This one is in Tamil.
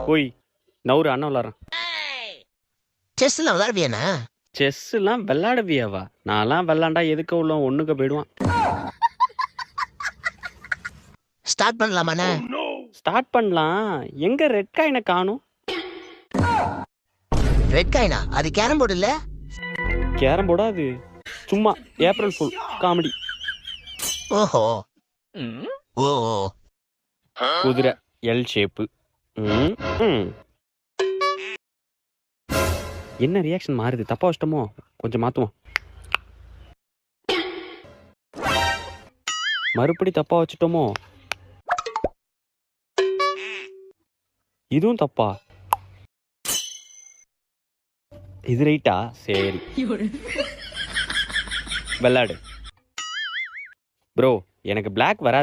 போய் நவுறு அண்ணன் விளாட்றேன். செஸ்ல விளையாடுவியாண்ணா? செஸ்லாம் விளையாடுவியாவா? நான்லாம் விளாண்டா எதுக்கு உள்ள ஒண்ணுக்கு போயிடுவான். ஸ்டார்ட் பண்ணலாமாண்ணா? ஸ்டார்ட் பண்ணலாம். எங்க ரெட் காயினை காணும்? ரெட் காயினா? அது கேரம் போர்டு இல்ல? கேரம் போர்டா அது? சும்மா ஏப்ரல் ஃபுல் காமெடி. ஓஹோ. ஓ. குதிரை எல் ஷேப்பு. என்ன ரியாக்ஷன் மாறுது? தப்பா வச்சிட்டோமோ? கொஞ்சம் மாத்துவோம். மறுபடி தப்பா வச்சுட்டோமோ? இதுவும் தப்பா? இது ரைட்டா? சரி விளையாடு ப்ரோ. எனக்கு பிளாக் வராது.